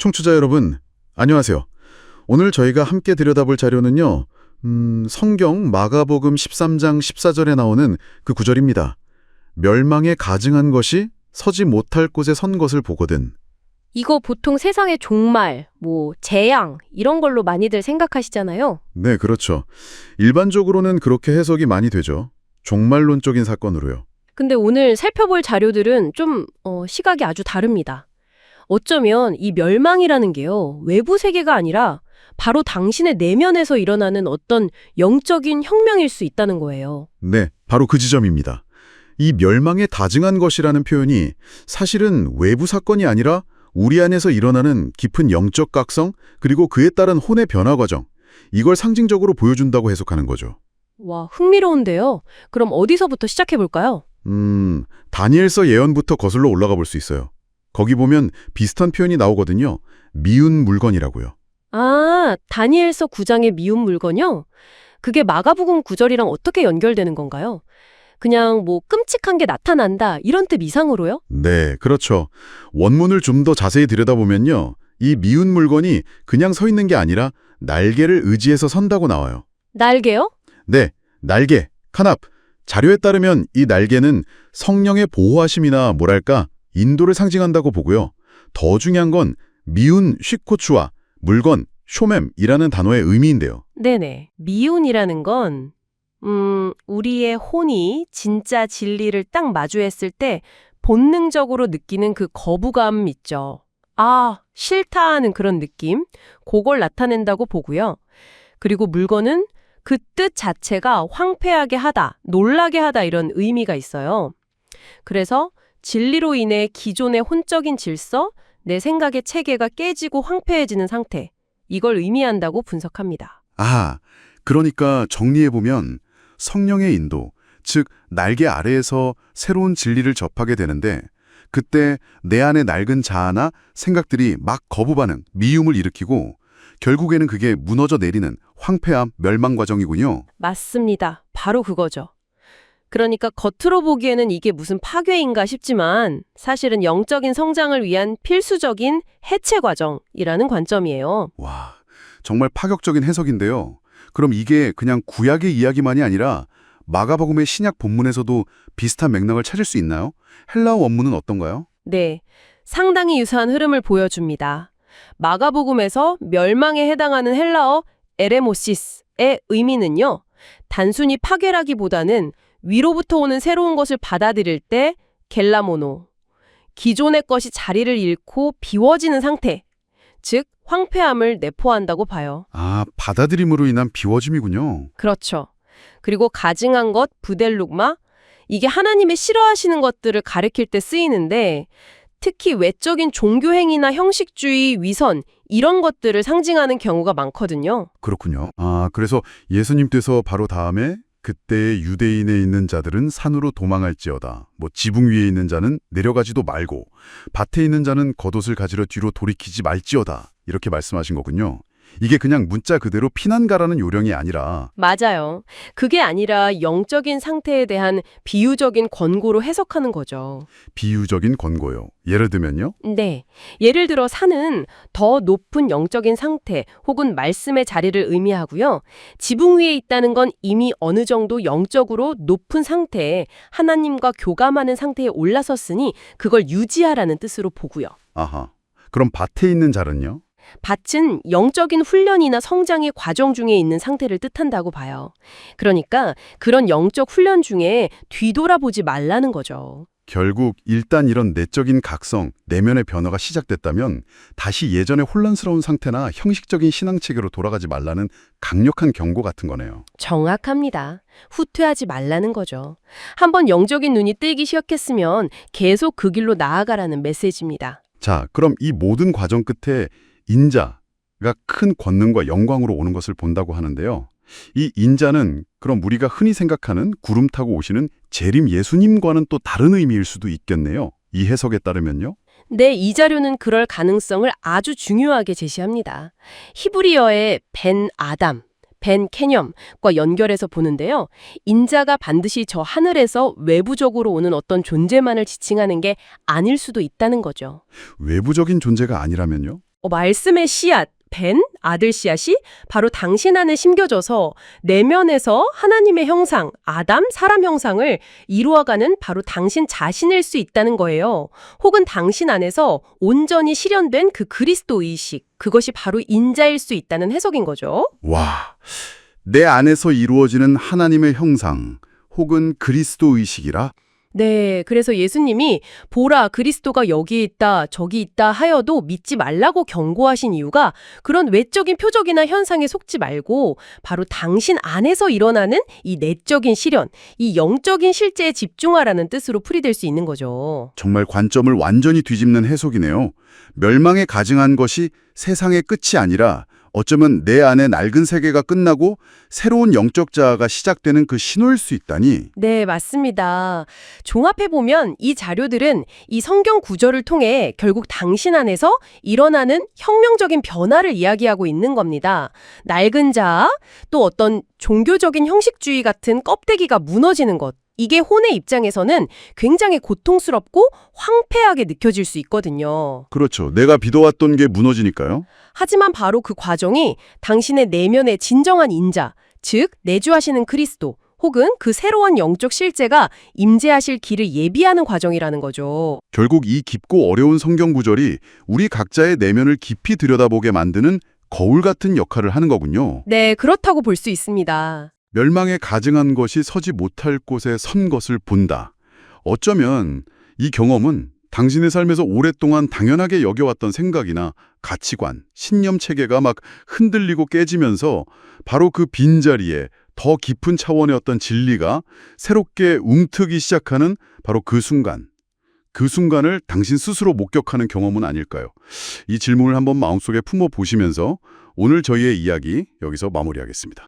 청취자 여러분, 안녕하세요. 오늘 저희가 함께 들여다볼 자료는요, 성경 마가복음 13장 14절에 나오는 그 구절입니다. 멸망에 가증한 것이 서지 못할 곳에 선 것을 보거든. 이거 보통 세상의 종말, 재앙 이런 걸로 많이들 생각하시잖아요. 네, 그렇죠. 일반적으로는 그렇게 해석이 많이 되죠. 종말론적인 사건으로요. 근데 오늘 살펴볼 자료들은 좀 시각이 아주 다릅니다. 어쩌면 이 멸망이라는 게요, 외부 세계가 아니라 바로 당신의 내면에서 일어나는 어떤 영적인 혁명일 수 있다는 거예요. 네, 바로 그 지점입니다. 이 멸망에 다증한 것이라는 표현이 사실은 외부 사건이 아니라 우리 안에서 일어나는 깊은 영적 각성, 그리고 그에 따른 혼의 변화 과정, 이걸 상징적으로 보여준다고 해석하는 거죠. 와, 흥미로운데요. 그럼 어디서부터 시작해 볼까요? 다니엘서 예언부터 거슬러 올라가 볼 수 있어요. 거기 보면 비슷한 표현이 나오거든요. 미운 물건이라고요. 아, 다니엘서 9장의 미운 물건요? 그게 마가복음 9절이랑 어떻게 연결되는 건가요? 그냥 끔찍한 게 나타난다 이런 뜻 이상으로요? 네, 그렇죠. 원문을 좀 더 자세히 들여다보면요. 이 미운 물건이 그냥 서 있는 게 아니라 날개를 의지해서 선다고 나와요. 날개요? 네, 날개, 카납. 자료에 따르면 이 날개는 성령의 보호하심이나 인도를 상징한다고 보고요. 더 중요한 건 미운 쉿코추와 물건, 쇼맴이라는 단어의 의미인데요. 네네. 미운이라는 건 우리의 혼이 진짜 진리를 딱 마주했을 때 본능적으로 느끼는 그 거부감 있죠. 아, 싫다 하는 그런 느낌? 그걸 나타낸다고 보고요. 그리고 물건은 그 뜻 자체가 황폐하게 하다, 놀라게 하다 이런 의미가 있어요. 그래서 진리로 인해 기존의 혼적인 질서, 내 생각의 체계가 깨지고 황폐해지는 상태, 이걸 의미한다고 분석합니다. 아, 그러니까 정리해보면 성령의 인도, 즉 날개 아래에서 새로운 진리를 접하게 되는데 그때 내 안의 낡은 자아나 생각들이 막 거부 반응, 미움을 일으키고 결국에는 그게 무너져 내리는 황폐함, 멸망 과정이군요. 맞습니다. 바로 그거죠. 그러니까 겉으로 보기에는 이게 무슨 파괴인가 싶지만 사실은 영적인 성장을 위한 필수적인 해체 과정이라는 관점이에요. 와, 정말 파격적인 해석인데요. 그럼 이게 그냥 구약의 이야기만이 아니라 마가복음의 신약 본문에서도 비슷한 맥락을 찾을 수 있나요? 헬라어 원문은 어떤가요? 네, 상당히 유사한 흐름을 보여줍니다. 마가복음에서 멸망에 해당하는 헬라어 에레모시스의 의미는요, 단순히 파괴라기보다는 위로부터 오는 새로운 것을 받아들일 때 겔라모노, 기존의 것이 자리를 잃고 비워지는 상태, 즉 황폐함을 내포한다고 봐요. 아, 받아들임으로 인한 비워짐이군요. 그렇죠. 그리고 가증한 것, 부델룩마, 이게 하나님의 싫어하시는 것들을 가리킬 때 쓰이는데 특히 외적인 종교행위나 형식주의, 위선 이런 것들을 상징하는 경우가 많거든요. 그렇군요. 아, 그래서 예수님께서 바로 다음에 그때 유대인에 있는 자들은 산으로 도망할지어다. 지붕 위에 있는 자는 내려가지도 말고 밭에 있는 자는 겉옷을 가지러 뒤로 돌이키지 말지어다. 이렇게 말씀하신 거군요. 이게 그냥 문자 그대로 피난 가라는 요령이 아니라 맞아요. 그게 아니라 영적인 상태에 대한 비유적인 권고로 해석하는 거죠. 비유적인 권고요. 예를 들면요? 네. 예를 들어 산은 더 높은 영적인 상태 혹은 말씀의 자리를 의미하고요. 지붕 위에 있다는 건 이미 어느 정도 영적으로 높은 상태에 하나님과 교감하는 상태에 올라섰으니 그걸 유지하라는 뜻으로 보고요. 아하. 그럼 밭에 있는 자는요? 밭은 영적인 훈련이나 성장의 과정 중에 있는 상태를 뜻한다고 봐요. 그러니까 그런 영적 훈련 중에 뒤돌아보지 말라는 거죠. 결국 일단 이런 내적인 각성, 내면의 변화가 시작됐다면 다시 예전의 혼란스러운 상태나 형식적인 신앙체계로 돌아가지 말라는 강력한 경고 같은 거네요. 정확합니다. 후퇴하지 말라는 거죠. 한번 영적인 눈이 뜨이기 시작했으면 계속 그 길로 나아가라는 메시지입니다. 자, 그럼 이 모든 과정 끝에 인자가 큰 권능과 영광으로 오는 것을 본다고 하는데요. 이 인자는 그럼 우리가 흔히 생각하는 구름 타고 오시는 재림 예수님과는 또 다른 의미일 수도 있겠네요. 이 해석에 따르면요. 네, 이 자료는 그럴 가능성을 아주 중요하게 제시합니다. 히브리어의 벤 아담, 벤 캐념과 연결해서 보는데요. 인자가 반드시 저 하늘에서 외부적으로 오는 어떤 존재만을 지칭하는 게 아닐 수도 있다는 거죠. 외부적인 존재가 아니라면요? 말씀의 씨앗, 벤, 아들 씨앗이 바로 당신 안에 심겨져서 내면에서 하나님의 형상, 아담, 사람 형상을 이루어가는 바로 당신 자신일 수 있다는 거예요. 혹은 당신 안에서 온전히 실현된 그 그리스도 의식, 그것이 바로 인자일 수 있다는 해석인 거죠. 와, 내 안에서 이루어지는 하나님의 형상 혹은 그리스도 의식이라? 네, 그래서 예수님이 보라, 그리스도가 여기 있다, 저기 있다 하여도 믿지 말라고 경고하신 이유가 그런 외적인 표적이나 현상에 속지 말고 바로 당신 안에서 일어나는 이 내적인 실현, 이 영적인 실제에 집중하라는 뜻으로 풀이될 수 있는 거죠. 정말 관점을 완전히 뒤집는 해석이네요. 멸망에 가증한 것이 세상의 끝이 아니라 어쩌면 내 안에 낡은 세계가 끝나고 새로운 영적 자아가 시작되는 그 신호일 수 있다니. 네, 맞습니다. 종합해보면 이 자료들은 이 성경 구절을 통해 결국 당신 안에서 일어나는 혁명적인 변화를 이야기하고 있는 겁니다. 낡은 자아, 또 어떤 종교적인 형식주의 같은 껍데기가 무너지는 것. 이게 혼의 입장에서는 굉장히 고통스럽고 황폐하게 느껴질 수 있거든요. 그렇죠. 내가 믿어왔던 게 무너지니까요. 하지만 바로 그 과정이 당신의 내면의 진정한 인자, 즉 내주하시는 그리스도, 혹은 그 새로운 영적 실제가 임재하실 길을 예비하는 과정이라는 거죠. 결국 이 깊고 어려운 성경 구절이 우리 각자의 내면을 깊이 들여다보게 만드는 거울 같은 역할을 하는 거군요. 네, 그렇다고 볼 수 있습니다. 멸망에 가증한 것이 서지 못할 곳에 선 것을 본다. 어쩌면 이 경험은 당신의 삶에서 오랫동안 당연하게 여겨왔던 생각이나 가치관, 신념 체계가 막 흔들리고 깨지면서 바로 그 빈자리에 더 깊은 차원의 어떤 진리가 새롭게 움트기 시작하는 바로 그 순간을 당신 스스로 목격하는 경험은 아닐까요? 이 질문을 한번 마음속에 품어보시면서 오늘 저희의 이야기 여기서 마무리하겠습니다.